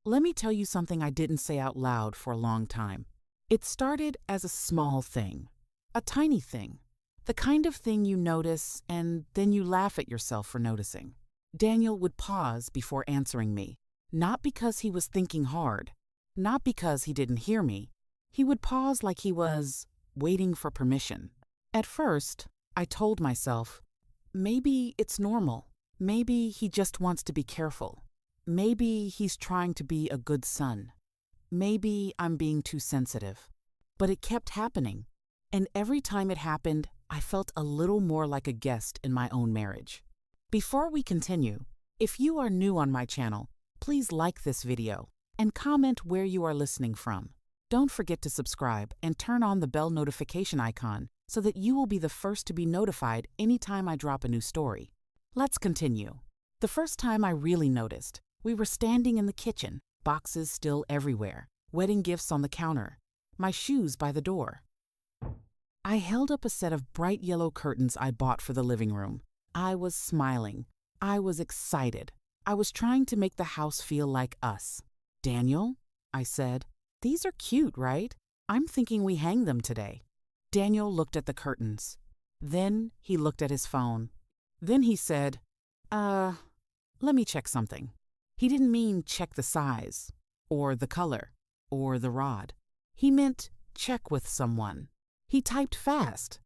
Let me tell you something I didn't say out loud for a long time. It started as a small thing, a tiny thing, the kind of thing you notice and then you laugh at yourself for noticing. Daniel would pause before answering me, not because he was thinking hard, not because he didn't hear me. He would pause like he was waiting for permission. At first, I told myself, maybe it's normal. Maybe he just wants to be careful. Maybe he's trying to be a good son. Maybe I'm being too sensitive. But it kept happening. And every time it happened, I felt a little more like a guest in my own marriage. Before we continue, if you are new on my channel, please like this video and comment where you are listening from. Don't forget to subscribe and turn on the bell notification icon so that you will be the first to be notified anytime I drop a new story. Let's continue. The first time I really noticed, we were standing in the kitchen, boxes still everywhere, wedding gifts on the counter, my shoes by the door. I held up a set of bright yellow curtains I bought for the living room. I was smiling. I was excited. I was trying to make the house feel like us. Daniel, I said, these are cute, right? I'm thinking we hang them today. Daniel looked at the curtains. Then he looked at his phone. Then he said, let me check something. He didn't mean check the size, or the color, or the rod. He meant check with someone. He typed fast,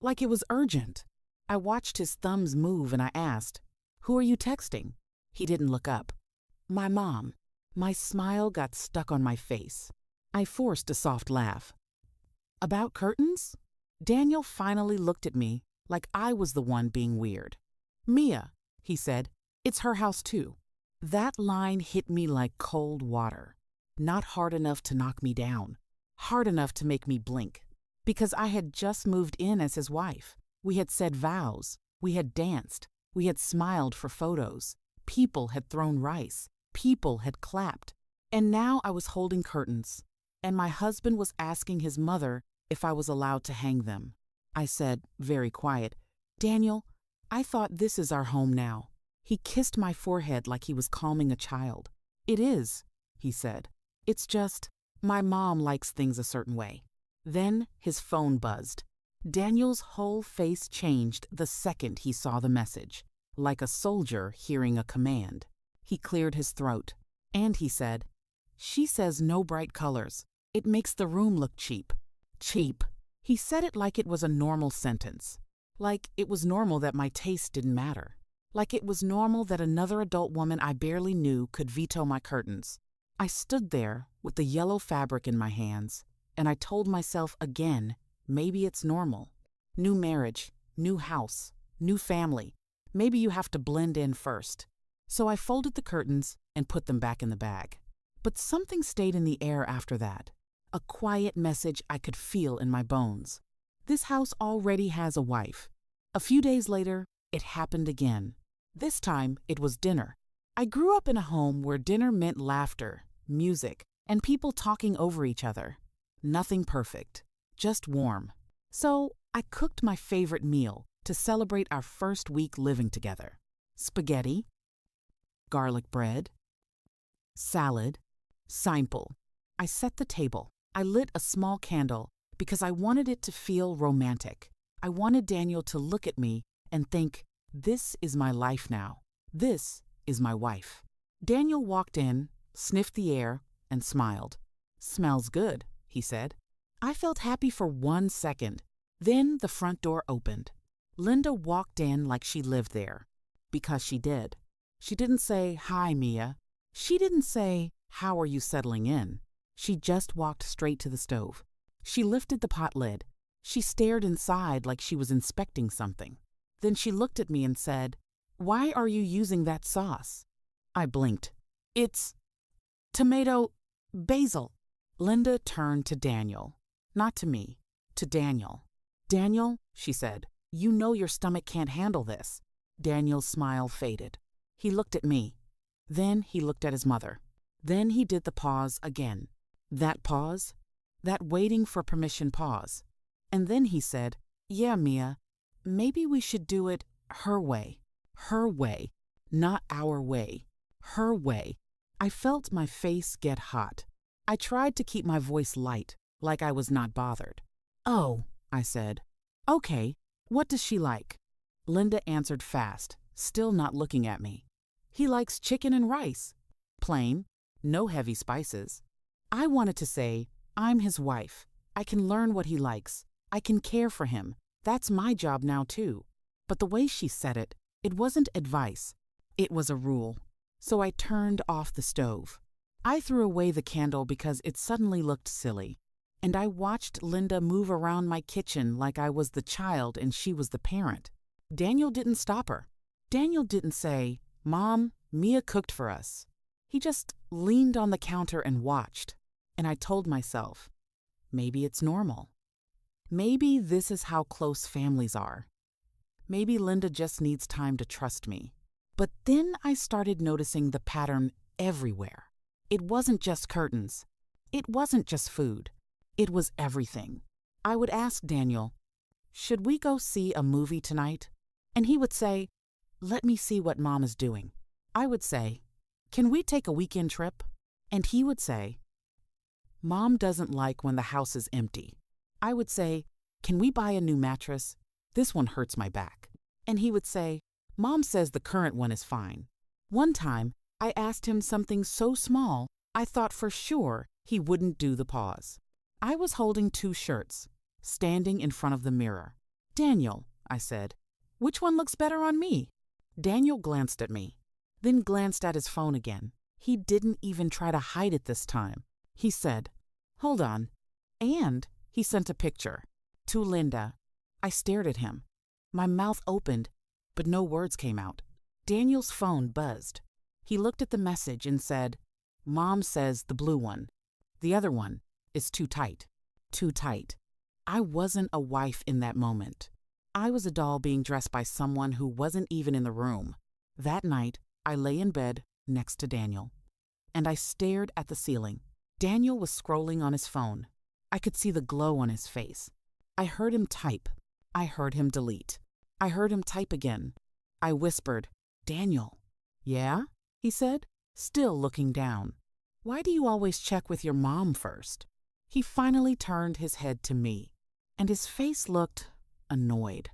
like it was urgent. I watched his thumbs move and I asked, "Who are you texting?" He didn't look up. My mom. My smile got stuck on my face. I forced a soft laugh. About curtains? Daniel finally looked at me like I was the one being weird. Mia, he said, it's her house too. That line hit me like cold water. Not hard enough to knock me down, hard enough to make me blink. Because I had just moved in as his wife. We had said vows. We had danced. We had smiled for photos. People had thrown rice. People had clapped. And now I was holding curtains. And my husband was asking his mother if I was allowed to hang them. I said, very quiet, "Daniel, I thought this is our home now." He kissed my forehead like he was calming a child. "It is," he said. "It's just, my mom likes things a certain way." Then his phone buzzed. Daniel's whole face changed the second he saw the message, like a soldier hearing a command. He cleared his throat, and he said, "She says no bright colors. It makes the room look cheap." Cheap. He said it like it was a normal sentence. Like it was normal that my taste didn't matter. Like it was normal that another adult woman I barely knew could veto my curtains. I stood there with the yellow fabric in my hands, and I told myself again, maybe it's normal. New marriage, new house, new family. Maybe you have to blend in first. So I folded the curtains and put them back in the bag. But something stayed in the air after that. A quiet message I could feel in my bones. This house already has a wife. A few days later, it happened again. This time, it was dinner. I grew up in a home where dinner meant laughter, music, and people talking over each other. Nothing perfect, just warm. So I cooked my favorite meal to celebrate our first week living together. Spaghetti, garlic bread, salad, simple. I set the table. I lit a small candle because I wanted it to feel romantic. I wanted Daniel to look at me and think, this is my life now. This is my wife. Daniel walked in, sniffed the air, and smiled. "Smells good," he said. I felt happy for 1 second. Then the front door opened. Linda walked in like she lived there. Because she did. She didn't say, "Hi, Mia." She didn't say, "How are you settling in?" She just walked straight to the stove. She lifted the pot lid. She stared inside like she was inspecting something. Then she looked at me and said, "Why are you using that sauce?" I blinked. "It's tomato basil." Linda turned to Daniel. Not to me, to Daniel. "Daniel," she said, "you know your stomach can't handle this." Daniel's smile faded. He looked at me. Then he looked at his mother. Then he did the pause again. That pause, that waiting for permission pause. And then he said, "Yeah, Mia, maybe we should do it her way. Her way, not our way. Her way." I felt my face get hot. I tried to keep my voice light, like I was not bothered. "Oh," I said. "Okay, what does she like?" Linda answered fast, still not looking at me. "He likes chicken and rice. Plain, no heavy spices." I wanted to say, "I'm his wife. I can learn what he likes. I can care for him. That's my job now too." But the way she said it, it wasn't advice. It was a rule. So I turned off the stove. I threw away the candle because it suddenly looked silly. And I watched Linda move around my kitchen like I was the child and she was the parent. Daniel didn't stop her. Daniel didn't say, "Mom, Mia cooked for us." He just leaned on the counter and watched. And I told myself, maybe it's normal. Maybe this is how close families are. Maybe Linda just needs time to trust me. But then I started noticing the pattern everywhere. It wasn't just curtains. It wasn't just food. It was everything. I would ask Daniel, "Should we go see a movie tonight?" And he would say, "Let me see what Mom is doing." I would say, "Can we take a weekend trip?" And he would say, "Mom doesn't like when the house is empty." I would say, "Can we buy a new mattress? This one hurts my back." And he would say, "Mom says the current one is fine." One time, I asked him something so small, I thought for sure he wouldn't do the pause. I was holding 2 shirts, standing in front of the mirror. "Daniel," I said, "which one looks better on me?" Daniel glanced at me, then glanced at his phone again. He didn't even try to hide it this time. He said, "Hold on." And he sent a picture to Linda. I stared at him. My mouth opened, but no words came out. Daniel's phone buzzed. He looked at the message and said, "Mom says the blue one. The other one is too tight." Too tight. I wasn't a wife in that moment. I was a doll being dressed by someone who wasn't even in the room. That night, I lay in bed next to Daniel, and I stared at the ceiling. Daniel was scrolling on his phone. I could see the glow on his face. I heard him type. I heard him delete. I heard him type again. I whispered, "Daniel." "Yeah?" he said, still looking down. "Why do you always check with your mom first?" He finally turned his head to me, and his face looked annoyed,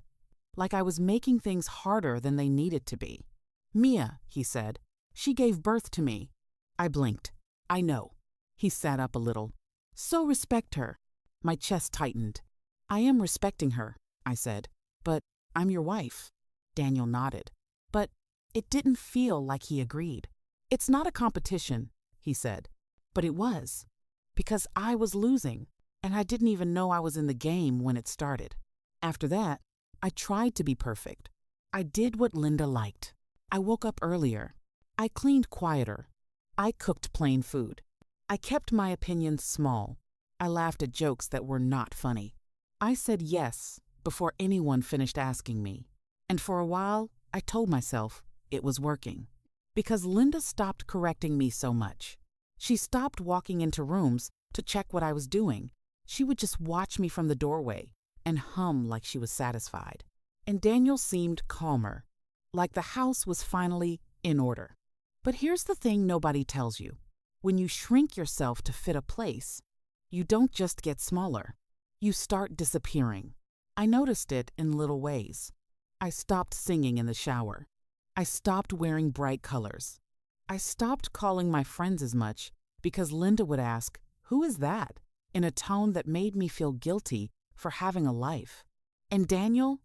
like I was making things harder than they needed to be. "Mia," he said. "She gave birth to me." I blinked. "I know." He sat up a little. "So respect her." My chest tightened. "I am respecting her," I said. "But I'm your wife." Daniel nodded. But it didn't feel like he agreed. "It's not a competition," he said. But it was. Because I was losing, and I didn't even know I was in the game when it started. After that, I tried to be perfect. I did what Linda liked. I woke up earlier. I cleaned quieter. I cooked plain food. I kept my opinions small. I laughed at jokes that were not funny. I said yes before anyone finished asking me. And for a while, I told myself it was working. Because Linda stopped correcting me so much. She stopped walking into rooms to check what I was doing. She would just watch me from the doorway and hum like she was satisfied. And Daniel seemed calmer, like the house was finally in order. But here's the thing nobody tells you. When you shrink yourself to fit a place, you don't just get smaller. You start disappearing. I noticed it in little ways. I stopped singing in the shower. I stopped wearing bright colors. I stopped calling my friends as much because Linda would ask, "Who is that?" in a tone that made me feel guilty for having a life. And Daniel,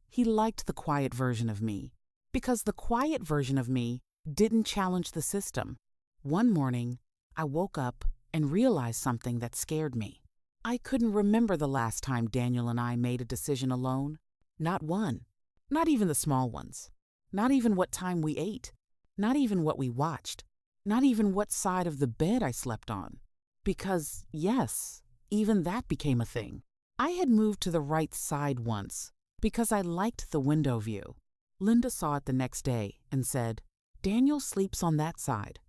he liked the quiet version of me because the quiet version of me didn't challenge the system. One morning, I woke up and realized something that scared me. I couldn't remember the last time Daniel and I made a decision alone. Not one. Not even the small ones. Not even what time we ate. Not even what we watched. Not even what side of the bed I slept on. Because, yes, even that became a thing. I had moved to the right side once because I liked the window view. Linda saw it the next day and said, "Daniel sleeps on that side."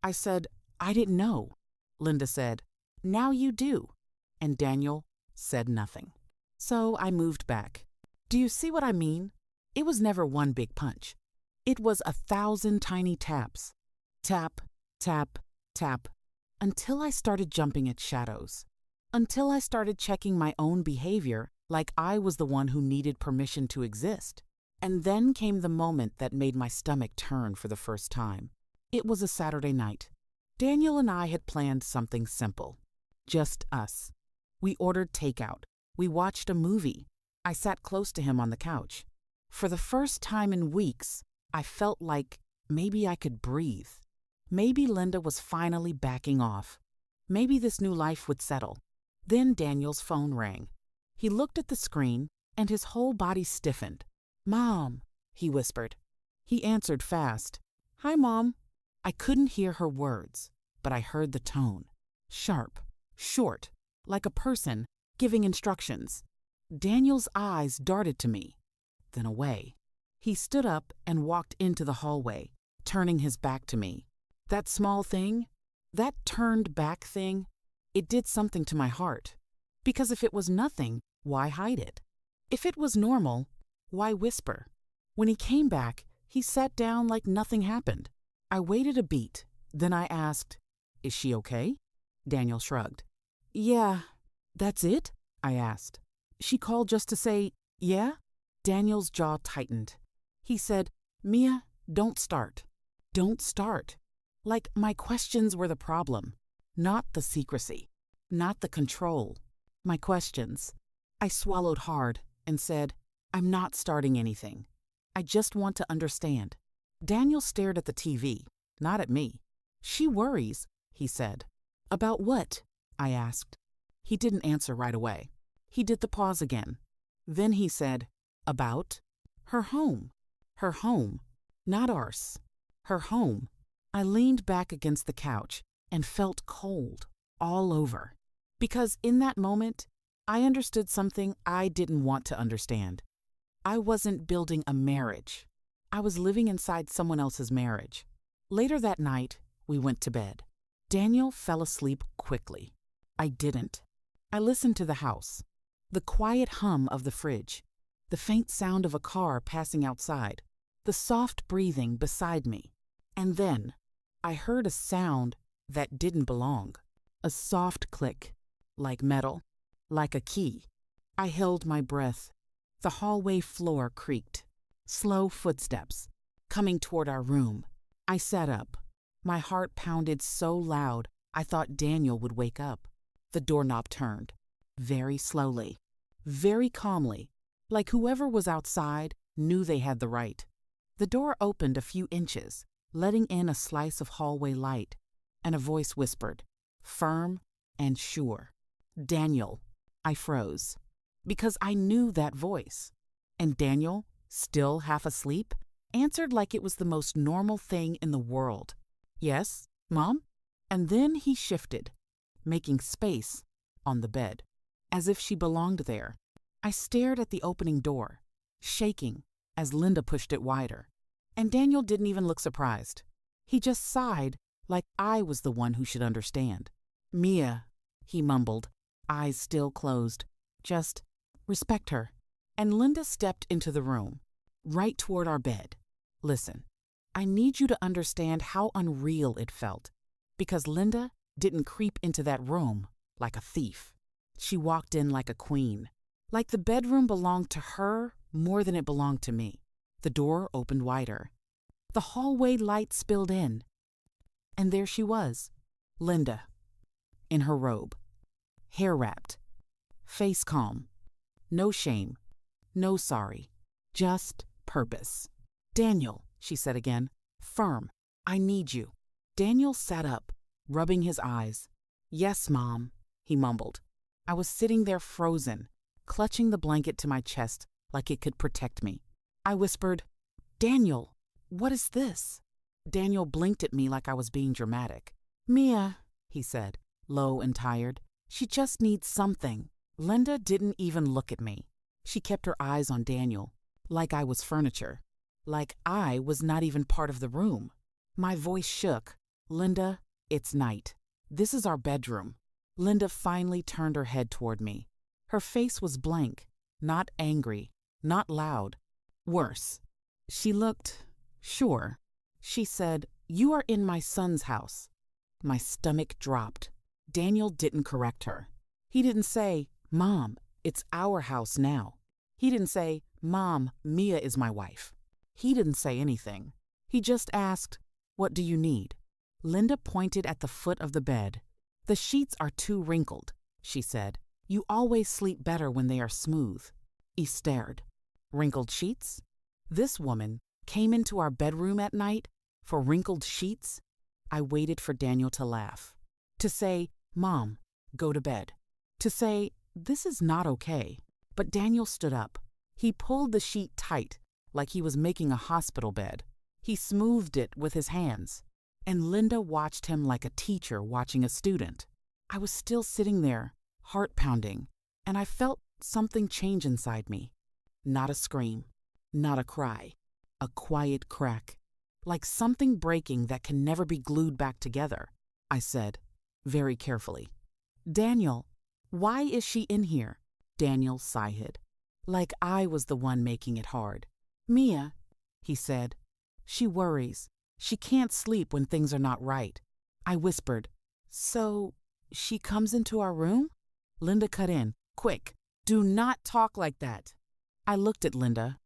I said, "I didn't know." Linda said, "Now you do." And Daniel said nothing. So I moved back. Do you see what I mean? It was never one big punch. It was 1,000 tiny taps. Tap, tap, tap, until I started jumping at shadows. Until I started checking my own behavior like I was the one who needed permission to exist. And then came the moment that made my stomach turn for the first time. It was a Saturday night. Daniel and I had planned something simple. Just us. We ordered takeout. We watched a movie. I sat close to him on the couch. For the first time in weeks, I felt like maybe I could breathe. Maybe Linda was finally backing off. Maybe this new life would settle. Then Daniel's phone rang. He looked at the screen, and his whole body stiffened. "Mom," he whispered. He answered fast. "Hi, Mom." I couldn't hear her words, but I heard the tone. Sharp, short, like a person giving instructions. Daniel's eyes darted to me, then away. He stood up and walked into the hallway, turning his back to me. That small thing, that turned back thing, it did something to my heart. Because if it was nothing, why hide it? If it was normal, why whisper? When he came back, he sat down like nothing happened. I waited a beat, then I asked, "Is she okay?" Daniel shrugged. "Yeah, that's it?" I asked. "She called just to say, yeah?" Daniel's jaw tightened. He said, "Mia, don't start. Don't start." Like my questions were the problem, not the secrecy, not the control. My questions. I swallowed hard and said, "I'm not starting anything. I just want to understand." Daniel stared at the TV, not at me. "She worries," he said. "About what?" I asked. He didn't answer right away. He did the pause again. Then he said, "About her home. Her home. Not ours. Her home." I leaned back against the couch and felt cold all over. Because in that moment, I understood something I didn't want to understand. I wasn't building a marriage. I was living inside someone else's marriage. Later that night, we went to bed. Daniel fell asleep quickly. I didn't. I listened to the house, the quiet hum of the fridge, the faint sound of a car passing outside, the soft breathing beside me. And then I heard a sound that didn't belong, a soft click, like metal, like a key. I held my breath. The hallway floor creaked. Slow footsteps, coming toward our room. I sat up. My heart pounded so loud I thought Daniel would wake up. The doorknob turned, very slowly, very calmly, like whoever was outside knew they had the right. The door opened a few inches, letting in a slice of hallway light, and a voice whispered, firm and sure, "Daniel." I froze, because I knew that voice. And Daniel, still half asleep, answered like it was the most normal thing in the world. "Yes, Mom?" And then he shifted, making space on the bed, as if she belonged there. I stared at the opening door, shaking as Linda pushed it wider. And Daniel didn't even look surprised. He just sighed like I was the one who should understand. "Mia," he mumbled, eyes still closed. "Just respect her." And Linda stepped into the room, right toward our bed. "Listen, I need you to understand how unreal it felt, because Linda didn't creep into that room like a thief. She walked in like a queen, like the bedroom belonged to her more than it belonged to me." The door opened wider. The hallway light spilled in. And there she was, Linda, in her robe, hair wrapped, face calm, no shame, no sorry, just purpose. "Daniel," she said again, firm, "I need you." Daniel sat up, rubbing his eyes. "Yes, Mom," he mumbled. I was sitting there frozen, clutching the blanket to my chest like it could protect me. I whispered, "Daniel, what is this?" Daniel blinked at me like I was being dramatic. "Mia," he said, low and tired. "She just needs something." Linda didn't even look at me. She kept her eyes on Daniel, like I was furniture, like I was not even part of the room. My voice shook. "Linda, it's night. This is our bedroom." Linda finally turned her head toward me. Her face was blank, not angry, not loud. Worse. She looked sure. She said, "You are in my son's house." My stomach dropped. Daniel didn't correct her. He didn't say, "Mom, it's our house now." He didn't say, "Mom, Mia is my wife." He didn't say anything. He just asked, "What do you need?" Linda pointed at the foot of the bed. "The sheets are too wrinkled," she said. "You always sleep better when they are smooth." He stared. Wrinkled sheets? This woman came into our bedroom at night for wrinkled sheets? I waited for Daniel to laugh. To say, "Mom, go to bed." To say, "This is not okay." But Daniel stood up. He pulled the sheet tight, like he was making a hospital bed. He smoothed it with his hands. And Linda watched him like a teacher watching a student. I was still sitting there, heart pounding, and I felt something change inside me. Not a scream, not a cry, a quiet crack, like something breaking that can never be glued back together. I said, very carefully, "Daniel, why is she in here?" Daniel sighed, like I was the one making it hard. "Mia," he said, "she worries. She can't sleep when things are not right." I whispered, "So she comes into our room?" Linda cut in, "Quick, do not talk like that." I looked at Linda.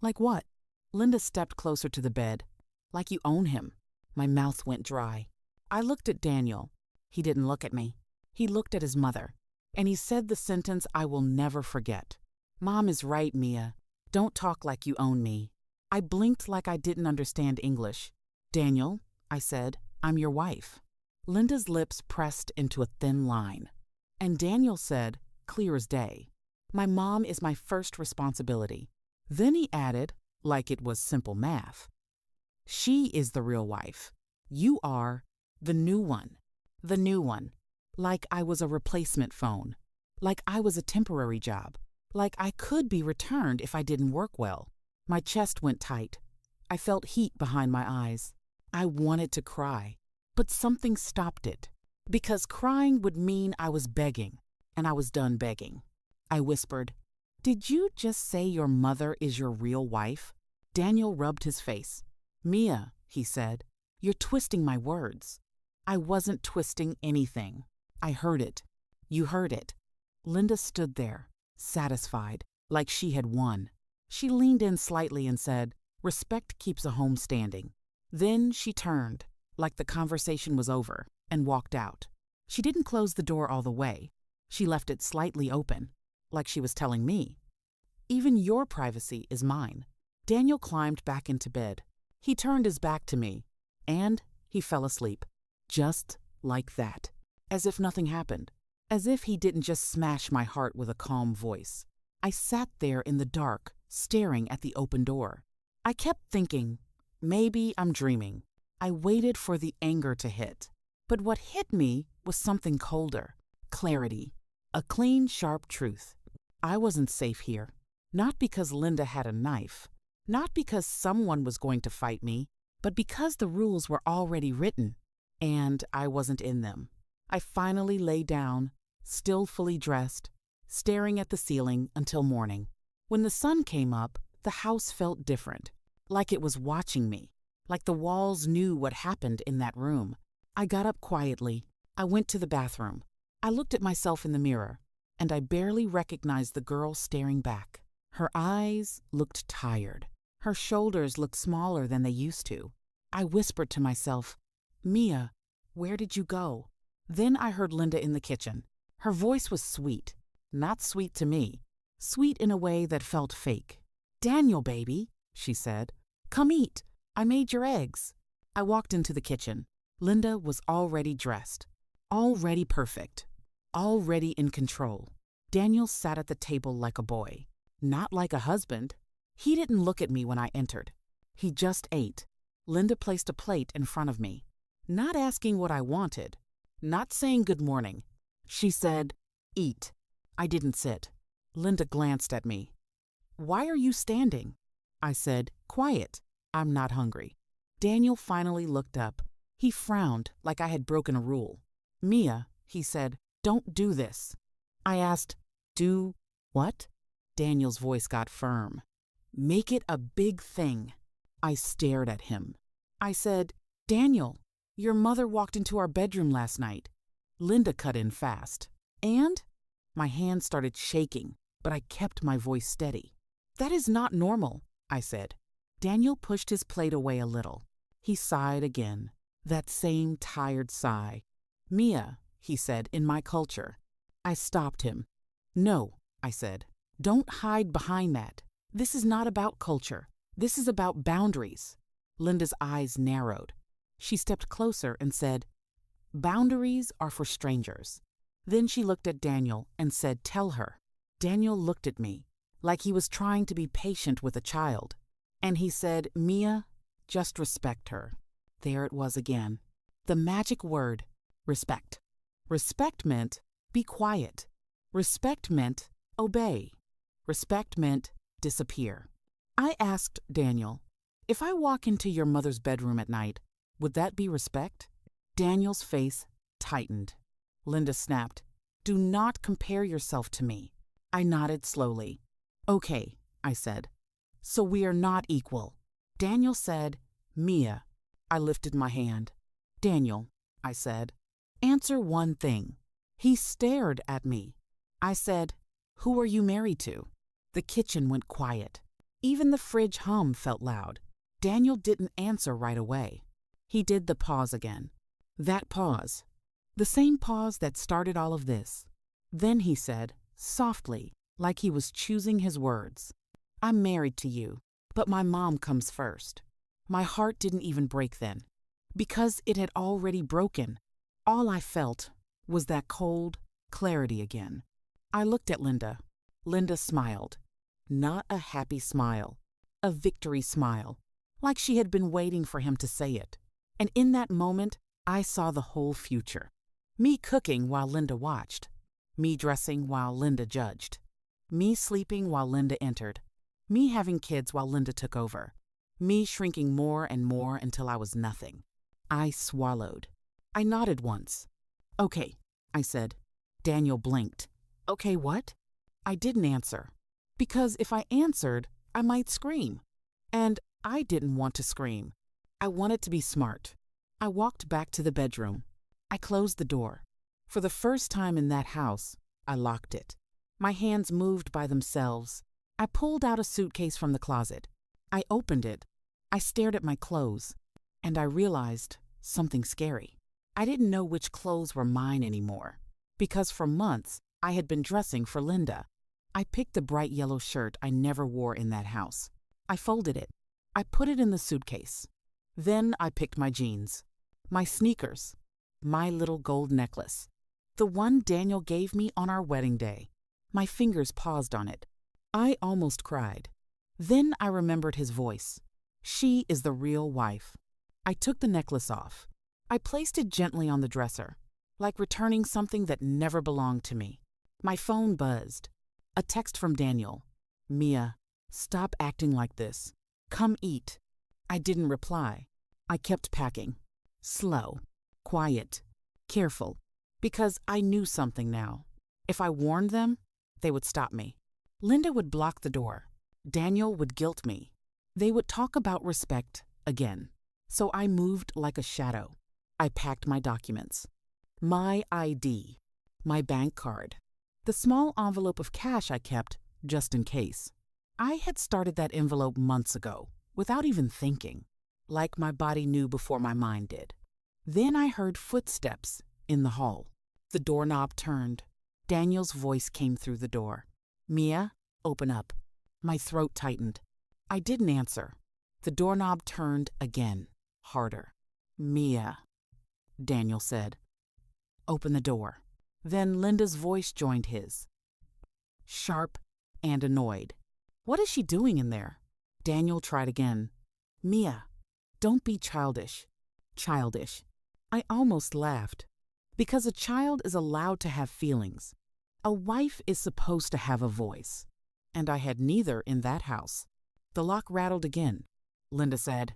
"Like what?" Linda stepped closer to the bed. "Like you own him." My mouth went dry. I looked at Daniel. He didn't look at me. He looked at his mother. And he said the sentence I will never forget. "Mom is right, Mia. Don't talk like you own me." I blinked like I didn't understand English. "Daniel," I said, "I'm your wife." Linda's lips pressed into a thin line. And Daniel said, clear as day, "My mom is my first responsibility." Then he added, like it was simple math, "She is the real wife. You are the new one." The new one. Like I was a replacement phone. Like I was a temporary job. Like I could be returned if I didn't work well. My chest went tight. I felt heat behind my eyes. I wanted to cry, but something stopped it. Because crying would mean I was begging, and I was done begging. I whispered, "Did you just say your mother is your real wife?" Daniel rubbed his face. "Mia," he said, "you're twisting my words." I wasn't twisting anything. I heard it. You heard it. Linda stood there, satisfied, like she had won. She leaned in slightly and said, "Respect keeps a home standing." Then she turned, like the conversation was over, and walked out. She didn't close the door all the way. She left it slightly open, like she was telling me, "Even your privacy is mine." Daniel climbed back into bed. He turned his back to me, and he fell asleep. Just like that. As if nothing happened. As if he didn't just smash my heart with a calm voice. I sat there in the dark, staring at the open door. I kept thinking, maybe I'm dreaming. I waited for the anger to hit. But what hit me was something colder. Clarity. A clean, sharp truth. I wasn't safe here. Not because Linda had a knife. Not because someone was going to fight me. But because the rules were already written. And I wasn't in them. I finally lay down, still fully dressed, staring at the ceiling until morning. When the sun came up, the house felt different. Like it was watching me. Like the walls knew what happened in that room. I got up quietly. I went to the bathroom. I looked at myself in the mirror, and I barely recognized the girl staring back. Her eyes looked tired. Her shoulders looked smaller than they used to. I whispered to myself, "Mia, where did you go?" Then I heard Linda in the kitchen. Her voice was sweet. Not sweet to me. Sweet in a way that felt fake. "Daniel, baby," she said. "Come eat. I made your eggs." I walked into the kitchen. Linda was already dressed. Already perfect. Already in control. Daniel sat at the table like a boy. Not like a husband. He didn't look at me when I entered. He just ate. Linda placed a plate in front of me. Not asking what I wanted. Not saying good morning. She said, "Eat." I didn't sit. Linda glanced at me. "Why are you standing?" I said, "Quiet. I'm not hungry." Daniel finally looked up. He frowned like I had broken a rule. "Mia," he said, "don't do this." I asked, "Do what?" Daniel's voice got firm. "Make it a big thing." I stared at him. I said, "Daniel, Your mother walked into our bedroom last night. Linda cut in fast. And? My hand started shaking, but I kept my voice steady. That is not normal, I said. Daniel pushed his plate away a little. He sighed again, that same tired sigh. Mia, he said, in my culture. I stopped him. No, I said. Don't hide behind that. This is not about culture. This is about boundaries. Linda's eyes narrowed. She stepped closer and said, Boundaries are for strangers. Then she looked at Daniel and said, Tell her. Daniel looked at me, like he was trying to be patient with a child. And he said, Mia, just respect her. There it was again. The magic word, respect. Respect meant be quiet. Respect meant obey. Respect meant disappear. I asked Daniel, if I walk into your mother's bedroom at night, would that be respect? Daniel's face tightened. Linda snapped, Do not compare yourself to me. I nodded slowly. Okay, I said. So we are not equal. Daniel said, Mia. I lifted my hand. Daniel, I said, answer one thing. He stared at me. I said, Who are you married to? The kitchen went quiet. Even the fridge hum felt loud. Daniel didn't answer right away. He did the pause again. That pause. The same pause that started all of this. Then he said, softly, like he was choosing his words, I'm married to you, but my mom comes first. My heart didn't even break then, because it had already broken. All I felt was that cold clarity again. I looked at Linda. Linda smiled. Not a happy smile, a victory smile, like she had been waiting for him to say it. And in that moment, I saw the whole future. Me cooking while Linda watched. Me dressing while Linda judged. Me sleeping while Linda entered. Me having kids while Linda took over. Me shrinking more and more until I was nothing. I swallowed. I nodded once. Okay, I said. Daniel blinked. Okay, what? I didn't answer. Because if I answered, I might scream. And I didn't want to scream. I wanted to be smart. I walked back to the bedroom. I closed the door. For the first time in that house, I locked it. My hands moved by themselves. I pulled out a suitcase from the closet. I opened it. I stared at my clothes. And I realized something scary. I didn't know which clothes were mine anymore. Because for months, I had been dressing for Linda. I picked the bright yellow shirt I never wore in that house. I folded it. I put it in the suitcase. Then I picked my jeans, my sneakers, my little gold necklace, the one Daniel gave me on our wedding day. My fingers paused on it. I almost cried. Then I remembered his voice. She is the real wife. I took the necklace off. I placed it gently on the dresser, like returning something that never belonged to me. My phone buzzed. A text from Daniel. Mia, stop acting like this. Come eat. I didn't reply. I kept packing. Slow, quiet, careful, because I knew something now. If I warned them, they would stop me. Linda would block the door. Daniel would guilt me. They would talk about respect again. So I moved like a shadow. I packed my documents. My ID. My bank card. The small envelope of cash I kept, just in case. I had started that envelope months ago, without even thinking, like my body knew before my mind did. Then I heard footsteps in the hall. The doorknob turned. Daniel's voice came through the door. Mia, open up. My throat tightened. I didn't answer. The doorknob turned again, harder. Mia, Daniel said. Open the door. Then Linda's voice joined his. Sharp and annoyed. What is she doing in there? Daniel tried again. Mia, don't be childish. Childish. I almost laughed. Because a child is allowed to have feelings. A wife is supposed to have a voice. And I had neither in that house. The lock rattled again. Linda said,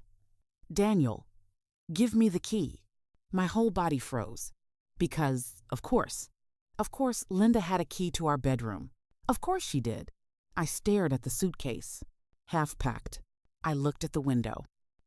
Daniel, give me the key. My whole body froze. Because, of course, Linda had a key to our bedroom. Of course she did. I stared at the suitcase. Half packed. I looked at the window.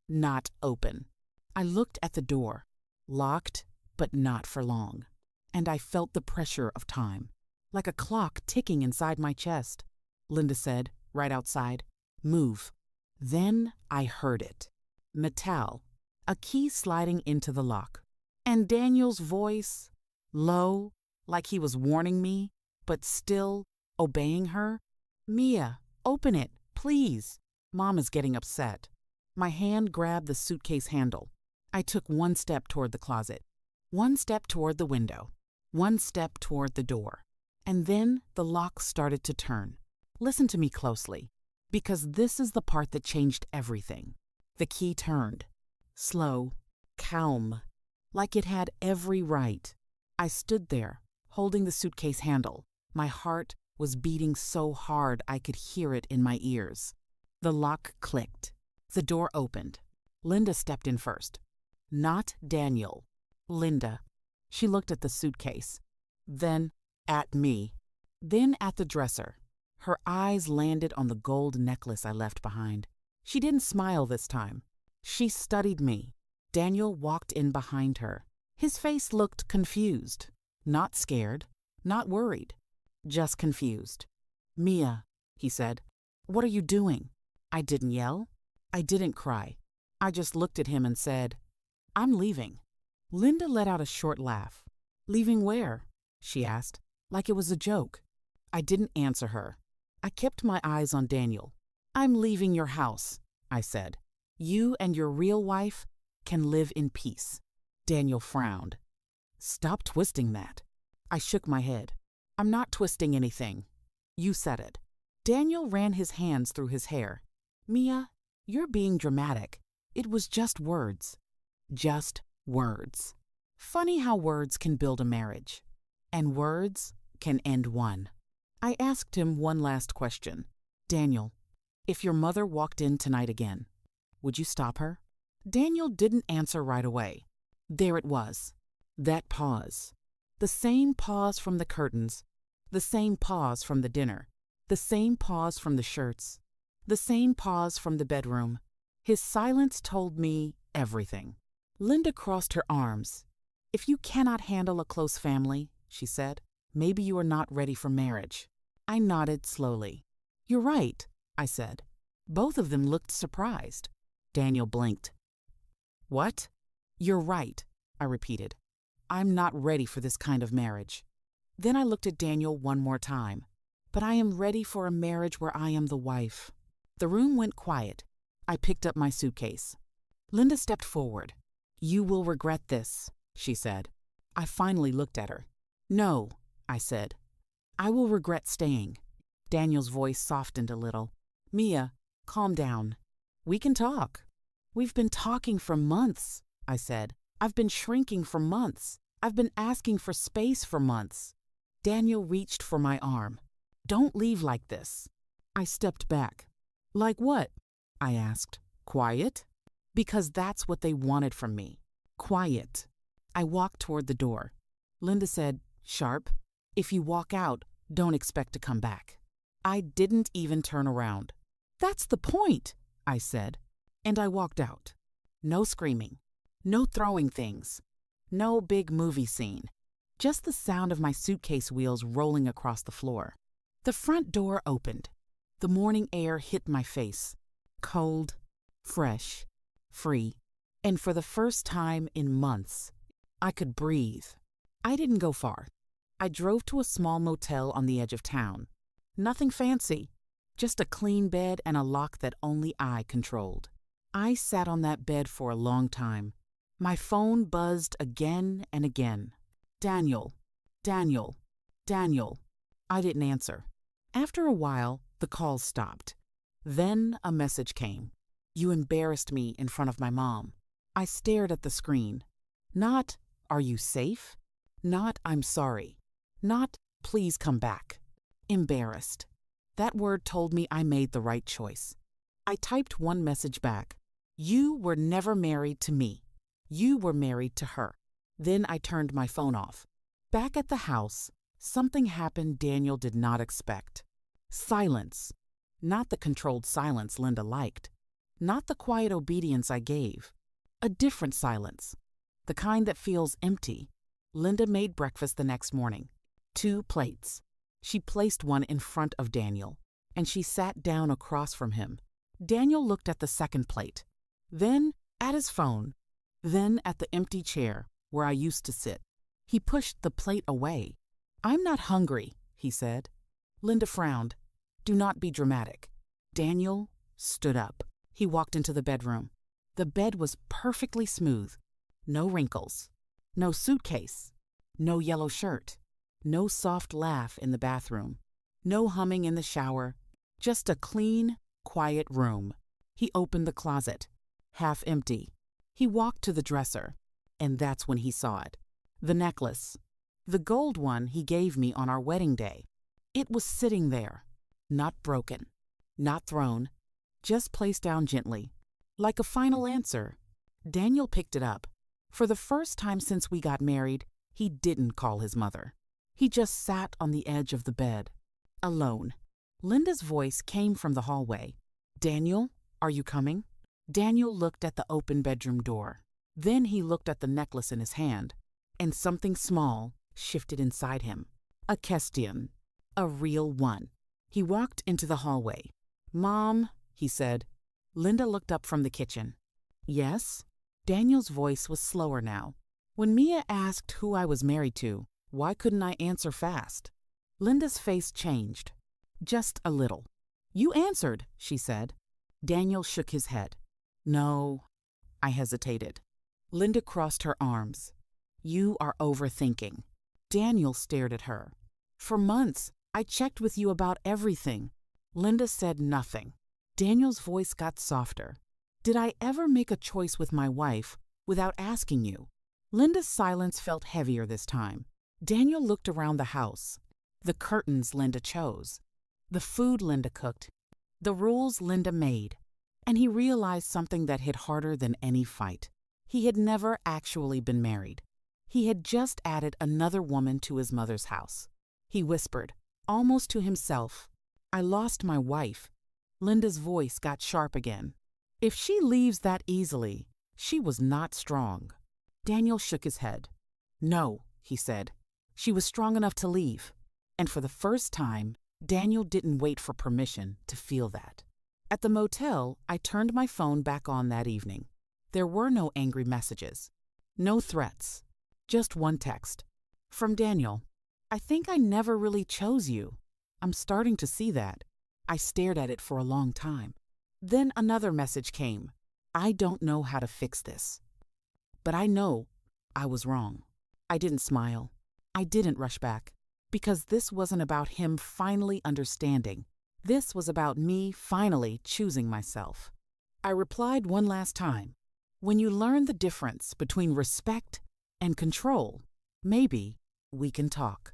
Not open. I looked at the door. Locked, but not for long. And I felt the pressure of time, like a clock ticking inside my chest. Linda said, right outside, "Move." Then I heard it. Metal, a key sliding into the lock. And Daniel's voice, low, like he was warning me, but still obeying her. "Mia, open it, please." Mom is getting upset. My hand grabbed the suitcase handle. I took one step toward the closet, one step toward the window, one step toward the door. And then the lock started to turn. Listen to me closely, because this is the part that changed everything. The key turned. Slow, calm, like it had every right. I stood there, holding the suitcase handle. My heart was beating so hard I could hear it in my ears. The lock clicked. The door opened. Linda stepped in first. Not Daniel. Linda. She looked at the suitcase, then at me, then at the dresser. Her eyes landed on the gold necklace I left behind. She didn't smile this time. She studied me. Daniel walked in behind her. His face looked confused. Not scared, not worried, just confused. "Mia," he said, "what are you doing?" I didn't yell. I didn't cry. I just looked at him and said, "I'm leaving." Linda let out a short laugh. "Leaving where?" she asked, like it was a joke. I didn't answer her. I kept my eyes on Daniel. "I'm leaving your house," I said. "You and your real wife can live in peace." Daniel frowned. "Stop twisting that." I shook my head. "I'm not twisting anything. You said it." Daniel ran his hands through his hair. "Mia, you're being dramatic. It was just words." Just words. Funny how words can build a marriage. And words can end one. I asked him one last question. "Daniel, if your mother walked in tonight again, would you stop her?" Daniel didn't answer right away. There it was. That pause. The same pause from the curtains. The same pause from the dinner. The same pause from the shirts. The same pause from the bedroom. His silence told me everything. Linda crossed her arms. "If you cannot handle a close family," she said, "maybe you are not ready for marriage." I nodded slowly. "You're right," I said. Both of them looked surprised. Daniel blinked. "What?" "You're right," I repeated. "I'm not ready for this kind of marriage." Then I looked at Daniel one more time. "But I am ready for a marriage where I am the wife." The room went quiet. I picked up my suitcase. Linda stepped forward. "You will regret this," she said. I finally looked at her. "No," I said. "I will regret staying." Daniel's voice softened a little. "Mia, calm down. We can talk." "We've been talking for months," I said. "I've been shrinking for months. I've been asking for space for months." Daniel reached for my arm. "Don't leave like this." I stepped back. "Like what?" I asked. "Quiet?" Because that's what they wanted from me. Quiet. I walked toward the door. Linda said, sharp, "If you walk out, don't expect to come back." I didn't even turn around. "That's the point," I said. And I walked out. No screaming. No throwing things. No big movie scene. Just the sound of my suitcase wheels rolling across the floor. The front door opened. The morning air hit my face. Cold, fresh, free. And for the first time in months, I could breathe. I didn't go far. I drove to a small motel on the edge of town. Nothing fancy, just a clean bed and a lock that only I controlled. I sat on that bed for a long time. My phone buzzed again and again. "Daniel, Daniel, Daniel." I didn't answer. After a while, the call stopped. Then a message came. "You embarrassed me in front of my mom." I stared at the screen. Not, "Are you safe?" Not, "I'm sorry." Not, "Please come back." Embarrassed. That word told me I made the right choice. I typed one message back. "You were never married to me. You were married to her." Then I turned my phone off. Back at the house, something happened Daniel did not expect. Silence. Not the controlled silence Linda liked. Not the quiet obedience I gave. A different silence. the kind that feels empty. Linda made breakfast the next morning. 2 plates. She placed one in front of Daniel, and she sat down across from him. Daniel looked at the second plate, then at his phone, then at the empty chair where I used to sit. He pushed the plate away. "I'm not hungry," he said. Linda frowned. "Do not be dramatic." Daniel stood up. He walked into the bedroom. The bed was perfectly smooth. No wrinkles. No suitcase. No yellow shirt. No soft laugh in the bathroom. No humming in the shower. Just a clean, quiet room. He opened the closet. Half empty. He walked to the dresser, and that's when he saw it. The necklace. The gold one he gave me on our wedding day. It was sitting there. Not broken. Not thrown. Just placed down gently. Like a final answer. Daniel picked it up. For the first time since we got married, he didn't call his mother. He just sat on the edge of the bed. Alone. Linda's voice came from the hallway. "Daniel, are you coming?" Daniel looked at the open bedroom door. Then he looked at the necklace in his hand, and something small shifted inside him. A question. A real one. He walked into the hallway. "Mom," he said. Linda looked up from the kitchen. "Yes?" Daniel's voice was slower now. When Mia asked who I was married to, why couldn't I answer fast? Linda's face changed. Just a little. "You answered," she said. Daniel shook his head. "No." I hesitated. Linda crossed her arms. "You are overthinking." Daniel stared at her. "For months, I checked with you about everything." Linda said nothing. Daniel's voice got softer. "Did I ever make a choice with my wife without asking you?" Linda's silence felt heavier this time. Daniel looked around the house. The curtains Linda chose. The food Linda cooked. The rules Linda made. And he realized something that hit harder than any fight. He had never actually been married. He had just added another woman to his mother's house. He whispered, almost to himself, "I lost my wife." Linda's voice got sharp again. If she leaves that easily, she was not strong. Daniel shook his head. "No," he said. "She was strong enough to leave." And for the first time, Daniel didn't wait for permission to feel that. At the motel, I turned my phone back on that evening. There were no angry messages. No threats. Just one text. From Daniel. "I think I never really chose you. I'm starting to see that." I stared at it for a long time. Then another message came. "I don't know how to fix this. But I know I was wrong." I didn't smile. I didn't rush back. Because this wasn't about him finally understanding. This was about me finally choosing myself. I replied one last time. "When you learn the difference between respect and control, maybe we can talk."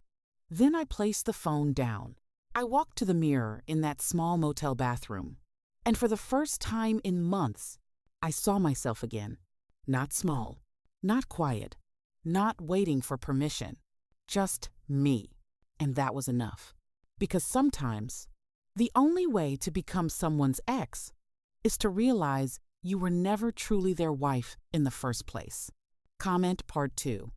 Then I placed the phone down. I walked to the mirror in that small motel bathroom. And for the first time in months, I saw myself again. Not small, not quiet, not waiting for permission. Just me. And that was enough. Because sometimes, the only way to become someone's ex is to realize you were never truly their wife in the first place. Comment Part 2.